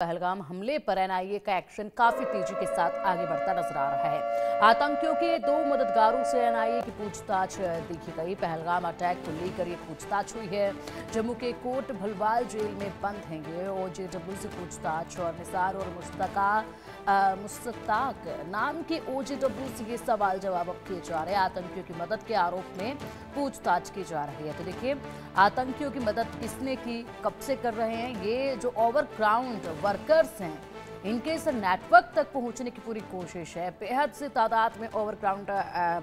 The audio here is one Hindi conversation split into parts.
पहलगाम हमले पर एनआईए का एक्शन काफी तेजी के साथ आगे बढ़ता नजर आ रहा है। आतंकियों के 2 मददगारों से एनआईए की पूछताछ देखी गई। पहलगाम अटैक को लेकर ये पूछताछ हुई है। जम्मू के कोट भलवाल जेल में बंद हैं ये ओजेडब्ल्यू से पूछताछ और निसार और मुश्ताक नाम के ओजेडब्ल्यू से ये सवाल जवाब अब किए जा रहे हैं। आतंकियों की मदद के आरोप में पूछताछ की जा रही है। तो देखिए, आतंकियों की मदद किसने की, कब से कर रहे हैं, ये जो ओवरग्राउंड वर्कर्स हैं इनके इस नेटवर्क तक पहुंचने की पूरी कोशिश है। बेहद से तादाद में ओवरग्राउंड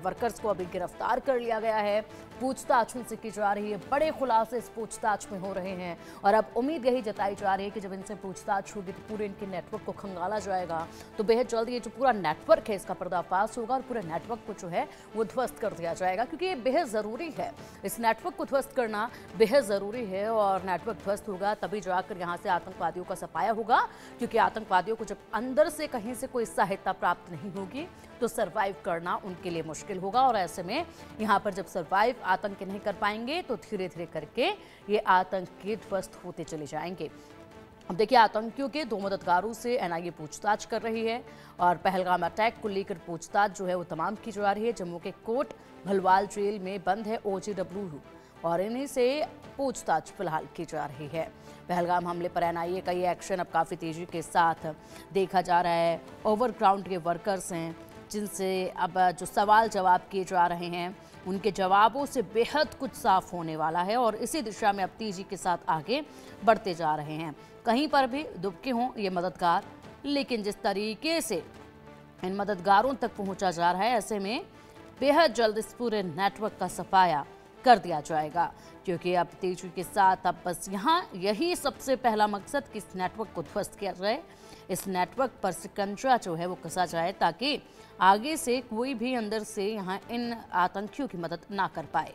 वर्कर्स को अभी गिरफ्तार कर लिया गया है। पूछताछ उनसे की जा रही है। बड़े खुलासे इस पूछताछ में हो रहे हैं और अब उम्मीद यही जताई जा रही है कि जब इनसे पूछताछ होगी तो पूरे इनके नेटवर्क को खंगाला जाएगा। तो बेहद जल्द ये जो पूरा नेटवर्क है इसका पर्दाफाश होगा और पूरे नेटवर्क को जो है वो ध्वस्त कर दिया जाएगा, क्योंकि ये बेहद ज़रूरी है। इस नेटवर्क को ध्वस्त करना बेहद ज़रूरी है और नेटवर्क ध्वस्त होगा तभी जाकर यहाँ से आतंकवादियों का सफाया होगा, क्योंकि आतंकवादियों को जब अंदर से कहीं से कोई सहायता प्राप्त नहीं होगी तो सरवाइव करना उनके लिए मुश्किल होगा। और ऐसे में यहाँ पर जब सरवाइव आतंकी नहीं कर पाएंगे तो धीरे धीरे करके ये आतंकी ध्वस्त होते चले जाएंगे। अब देखिए, आतंकियों के 2 मददगारों से एनआईए पूछताछ कर रही है और पहलगाम अटैक को लेकर पूछताछ जो है वो तमाम की जा रही है। जम्मू के कोट भलवाल जेल में बंद है ओजेडब्ल्यू और इन्हीं से पूछताछ फिलहाल की जा रही है। पहलगाम हमले पर एनआईए का ये एक्शन अब काफ़ी तेजी के साथ देखा जा रहा है। ओवरग्राउंड के वर्कर्स हैं जिनसे अब जो सवाल जवाब किए जा रहे हैं उनके जवाबों से बेहद कुछ साफ होने वाला है और इसी दिशा में अब तेजी के साथ आगे बढ़ते जा रहे हैं। कहीं पर भी दुबके हों ये मददगार, लेकिन जिस तरीके से इन मददगारों तक पहुंचा जा रहा है ऐसे में बेहद जल्द इस पूरे नेटवर्क का सफाया कर दिया जाएगा, क्योंकि अब तेजी के साथ अब बस यहाँ यही सबसे पहला मकसद कि इस नेटवर्क को ध्वस्त किया जाए, इस नेटवर्क पर शिकंजा जो है वो कसा जाए ताकि आगे से कोई भी अंदर से यहाँ इन आतंकियों की मदद ना कर पाए।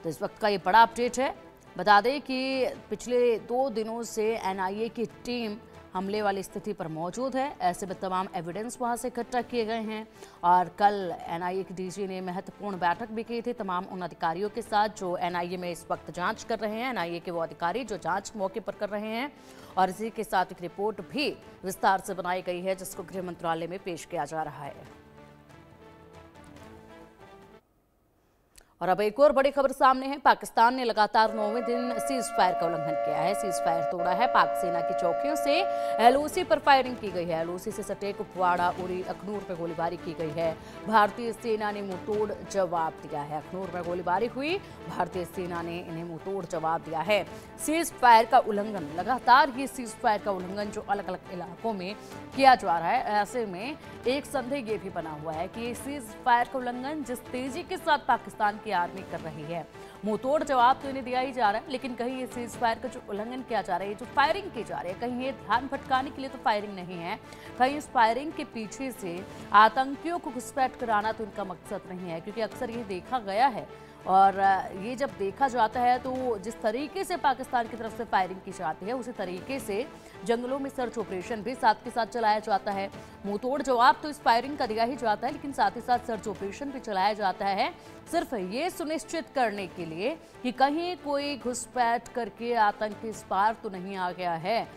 तो इस वक्त का ये बड़ा अपडेट है। बता दें कि पिछले 2 दिनों से एनआईए की टीम हमले वाली स्थिति पर मौजूद है। ऐसे में तमाम एविडेंस वहां से इकट्ठा किए गए हैं और कल एनआईए की डीजी ने महत्वपूर्ण बैठक भी की थी तमाम उन अधिकारियों के साथ जो एनआईए में इस वक्त जांच कर रहे हैं। एनआईए के वो अधिकारी जो जांच मौके पर कर रहे हैं और इसी के साथ एक रिपोर्ट भी विस्तार से बनाई गई है जिसको गृह मंत्रालय में पेश किया जा रहा है। और अब एक और बड़ी खबर सामने है। पाकिस्तान ने लगातार 9वें दिन सीज फायर का उल्लंघन किया है, सीज फायर तोड़ा है। पाक सेना की चौकियों से एलओसी पर फायरिंग की गई है। एलओसी से सटे कुपवाड़ा, उरी, अखनूर पर गोलीबारी की गई है। भारतीय सेना ने मुंहतोड़ जवाब दिया है। अखनूर में गोलीबारी हुई, भारतीय सेना ने इन्हें मुंहतोड़ जवाब दिया है। सीज फायर का उल्लंघन, लगातार ये सीज फायर का उल्लंघन जो अलग अलग इलाकों में किया जा रहा है, ऐसे में एक संदेह ये भी बना हुआ है कि ये सीज फायर का उल्लंघन जिस तेजी के साथ पाकिस्तान की आर्मी कर रही है, मुंहतोड़ जवाब तो इन्हें दिया ही जा रहा है, लेकिन कहीं ये सीज फायर का जो उल्लंघन किया जा रहा है, जो फायरिंग की जा रही है, कहीं ये ध्यान भटकाने के लिए तो फायरिंग नहीं है, कहीं इस फायरिंग के पीछे से आतंकियों को घुसपैठ कराना तो इनका मकसद नहीं है, क्योंकि अक्सर ये देखा गया है और ये जब देखा जाता है तो जिस तरीके से पाकिस्तान की तरफ से फायरिंग की जाती है उसी तरीके से जंगलों में सर्च ऑपरेशन भी साथ के साथ चलाया जाता है। मुंहतोड़ जवाब तो इस फायरिंग का दिया ही जाता है, लेकिन साथ ही साथ सर्च ऑपरेशन भी चलाया जाता है, सिर्फ ये सुनिश्चित करने के लिए कि कहीं कोई घुसपैठ करके आतंकी इस पार तो नहीं आ गया है।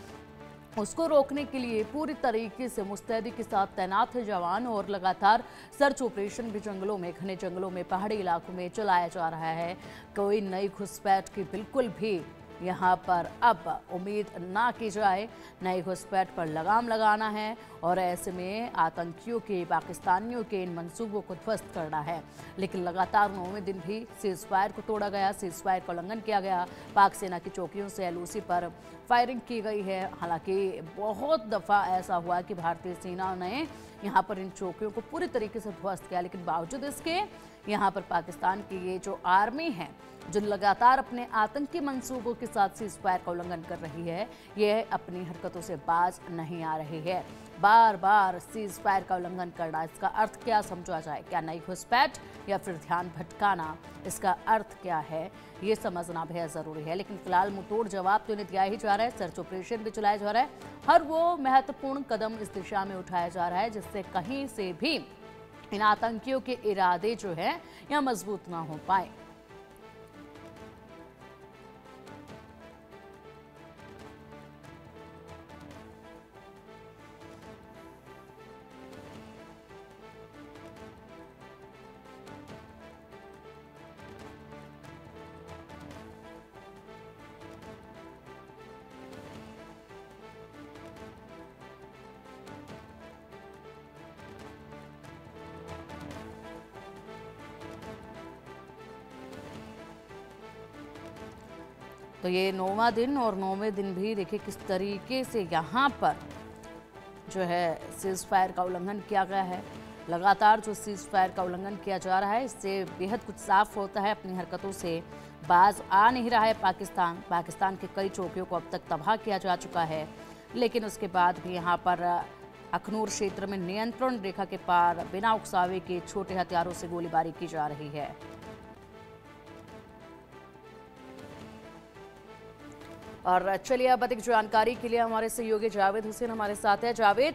उसको रोकने के लिए पूरी तरीके से मुस्तैदी के साथ तैनात है जवान और लगातार सर्च ऑपरेशन भी जंगलों में, घने जंगलों में, पहाड़ी इलाकों में चलाया जा रहा है। कोई नई घुसपैठ की बिल्कुल भी यहाँ पर अब उम्मीद ना की जाए। नई घुसपैठ पर लगाम लगाना है और ऐसे में आतंकियों के, पाकिस्तानियों के इन मंसूबों को ध्वस्त करना है। लेकिन लगातार 9वें दिन भी सीज फायर को तोड़ा गया, सीज फायर का उल्लंघन किया गया। पाक सेना की चौकियों से एलओसी पर फायरिंग की गई है। हालांकि बहुत दफ़ा ऐसा हुआ कि भारतीय सेना ने यहाँ पर इन चौकियों को पूरी तरीके से ध्वस्त किया, लेकिन बावजूद इसके यहाँ पर पाकिस्तान की ये जो आर्मी है जो लगातार अपने आतंकी मंसूबों के साथ सीज फायर का उल्लंघन कर रही है, ये अपनी हरकतों से बाज नहीं आ रही है। बार बार सीज फायर का उल्लंघन करना, इसका अर्थ क्या समझा जाए? क्या नई घुसपैठ या फिर ध्यान भटकाना? इसका अर्थ क्या है ये समझना बेहद ज़रूरी है। लेकिन फिलहाल मुंहतोड़ जवाब तो इन्हें दिया ही जा रहा है, सर्च ऑपरेशन भी चलाया जा रहा है, हर वो महत्वपूर्ण कदम इस दिशा में उठाया जा रहा है जिससे कहीं से भी इन आतंकियों के इरादे जो है या मजबूत ना हो पाए। तो ये 9वां दिन और 9वें दिन भी देखिए किस तरीके से यहाँ पर जो है सीज फायर का उल्लंघन किया गया है। लगातार जो सीज फायर का उल्लंघन किया जा रहा है इससे बेहद कुछ साफ होता है। अपनी हरकतों से बाज आ नहीं रहा है पाकिस्तान के कई चौकियों को अब तक तबाह किया जा चुका है, लेकिन उसके बाद भी यहाँ पर अखनूर क्षेत्र में नियंत्रण रेखा के पार बिना उकसावे के छोटे हथियारों से गोलीबारी की जा रही है। और चलिए अब अधिक जानकारी के लिए हमारे सहयोगी जावेद हुसैन हमारे साथ है। जावेद,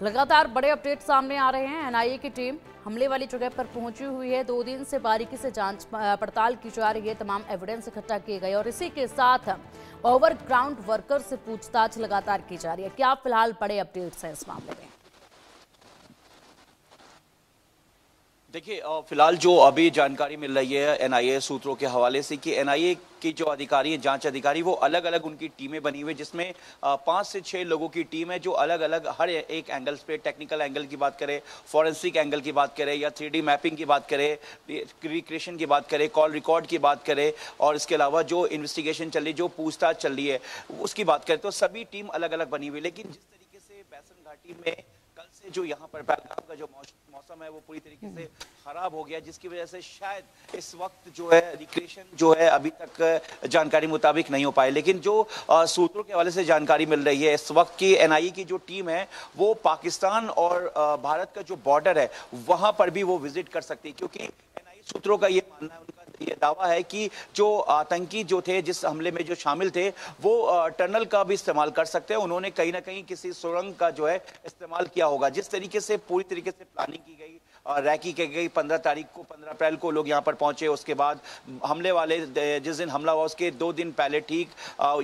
लगातार बड़े अपडेट सामने आ रहे हैं। एनआईए की टीम हमले वाली जगह पर पहुंची हुई है। 2 दिन से बारीकी से जांच पड़ताल की जा रही है, तमाम एविडेंस इकट्ठा किए गए और इसी के साथ ओवरग्राउंड वर्कर से पूछताछ लगातार की जा रही है। क्या फिलहाल बड़े अपडेट्स हैं इस मामले में? देखिए, फिलहाल जो अभी जानकारी मिल रही है एनआईए सूत्रों के हवाले से कि एनआईए की जो अधिकारी हैं, जांच अधिकारी, वो अलग अलग उनकी टीमें बनी हुई, जिसमें 5 से 6 लोगों की टीम है जो अलग अलग हर एक एंगल्स पे, टेक्निकल एंगल की बात करें, फॉरेंसिक एंगल की बात करें या 3D मैपिंग की बात करें, रिक्रिएशन की बात करें, कॉल रिकॉर्ड की बात करें और इसके अलावा जो इन्वेस्टिगेशन चल रही है, जो पूछताछ चल रही है उसकी बात करें, तो सभी टीम अलग अलग बनी हुई। लेकिन जिस तरीके से बैसन घाटी में कल से जो यहाँ पर पहलगाम का जो मौसम है वो पूरी तरीके से खराब हो गया, जिसकी वजह से शायद इस वक्त जो है रिक्रिएशन जो है अभी तक जानकारी मुताबिक नहीं हो पाए। लेकिन जो सूत्रों के हवाले से जानकारी मिल रही है, इस वक्त की एनआईए की जो टीम है वो पाकिस्तान और भारत का जो बॉर्डर है वहां पर भी वो विजिट कर सकती है, क्योंकि एनआईए सूत्रों का ये मानना है, उनका ये दावा है कि जो आतंकी जो थे, जिस हमले में जो शामिल थे, वो टनल का भी इस्तेमाल कर सकते हैं। उन्होंने कहीं ना कहीं किसी सुरंग का जो है इस्तेमाल किया होगा। जिस तरीके से पूरी तरीके से प्लानिंग की गई, रैकी की गई, 15 अप्रैल को लोग यहाँ पर पहुंचे, उसके बाद हमले वाले जिस दिन हमला हुआ उसके 2 दिन पहले ठीक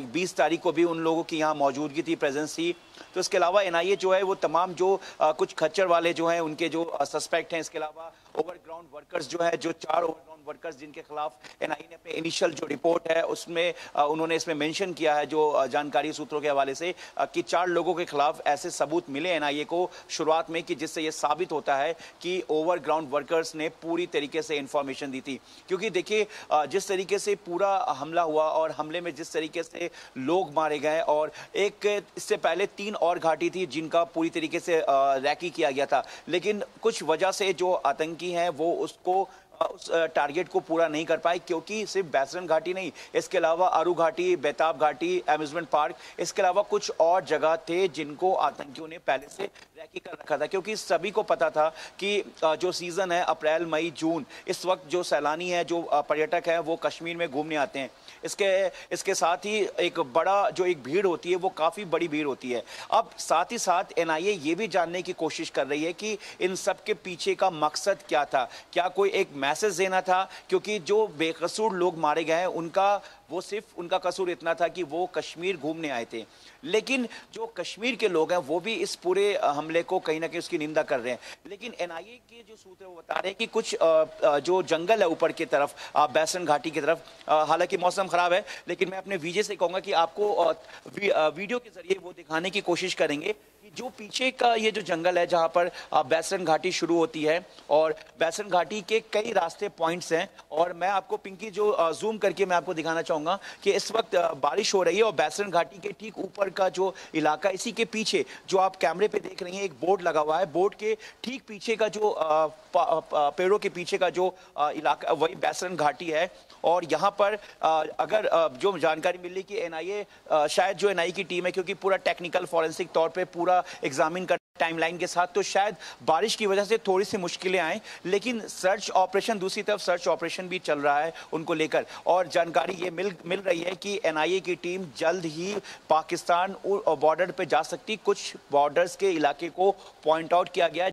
20 तारीख को भी उन लोगों की यहाँ मौजूदगी थी, प्रेजेंस थी। तो इसके अलावा एनआईए जो है वो तमाम जो कुछ खच्चर वाले जो हैं उनके जो सस्पेक्ट हैं, इसके अलावा ओवरग्राउंड वर्कर्स जो है, जो 4 ओवरग्राउंड वर्कर्स जिनके खिलाफ एनआईए ने अपने इनिशियल जो रिपोर्ट है उसमें उन्होंने इसमें मेंशन किया है, जो जानकारी सूत्रों के हवाले से, कि 4 लोगों के खिलाफ ऐसे सबूत मिले एनआईए को शुरुआत में कि जिससे ये साबित होता है कि ओवरग्राउंड वर्कर्स ने पूरी तरीके से इंफॉर्मेशन दी थी। क्योंकि देखिए जिस तरीके से पूरा हमला हुआ और हमले में जिस तरीके से लोग मारे गए, और एक इससे पहले 3 और घाटी थी जिनका पूरी तरीके से रैकी किया गया था, लेकिन कुछ वजह से जो आतंकी हैं वो उस टारगेट को पूरा नहीं कर पाए, क्योंकि सिर्फ बैसरन घाटी नहीं, इसके अलावा आरू घाटी, बेताब घाटी, एम्यूजमेंट पार्क, इसके अलावा कुछ और जगह थे जिनको आतंकियों ने पहले से रैकी कर रखा था। क्योंकि सभी को पता था कि जो सीजन है अप्रैल, मई, जून, इस वक्त जो सैलानी है, जो पर्यटक है, वो कश्मीर में घूमने आते हैं। इसके साथ ही एक बड़ा जो एक भीड़ होती है वो काफ़ी बड़ी भीड़ होती है। अब साथ ही साथ एनआईए ये भी जानने की कोशिश कर रही है कि इन सब के पीछे का मकसद क्या था, क्या कोई एक मैसेज देना था, क्योंकि जो बेकसूर लोग मारे गए हैं वो सिर्फ उनका कसूर इतना था कि वो कश्मीर घूमने आए थे। लेकिन जो कश्मीर के लोग हैं वो भी इस पूरे हमले को कहीं ना कहीं उसकी निंदा कर रहे हैं। लेकिन एनआईए के जो सूत्र वो बता रहे हैं कि कुछ जो जंगल है ऊपर की तरफ, बैसन घाटी की तरफ, हालांकि मौसम खराब है, लेकिन मैं अपने विजय से कहूंगा कि आपको वीडियो के जरिए वो दिखाने की कोशिश करेंगे कि जो पीछे का ये जो जंगल है जहां पर बैसन घाटी शुरू होती है, और बैसन घाटी के कई रास्ते पॉइंट्स हैं। और मैं आपको पिंकी जो जूम करके मैं आपको दिखाना चाहूंगा कि इस वक्त बारिश हो रही है और बैसन घाटी के ठीक ऊपर का जो इलाका, इसी के पीछे जो आप कैमरे पे देख रही हैं एक बोर्ड लगा हुआ है, बोर्ड के ठीक पीछे का जो पेड़ों के पीछे का जो इलाका वही बैसन घाटी है। और यहाँ पर अगर जो जानकारी मिल रही कि एनआईए शायद जो एनआईए की टीम है, क्योंकि पूरा टेक्निकल फॉरेंसिक तौर पे पूरा एग्जामिन कर टाइमलाइन के साथ, तो शायद बारिश की वजह से थोड़ी सी मुश्किलें आए, लेकिन सर्च ऑपरेशन, दूसरी तरफ सर्च ऑपरेशन भी चल रहा है उनको लेकर। और जानकारी ये मिल रही है कि एनआईए की टीम जल्द ही पाकिस्तान बॉर्डर पे जा सकती। कुछ बॉर्डर्स के इलाके को पॉइंट आउट किया गया है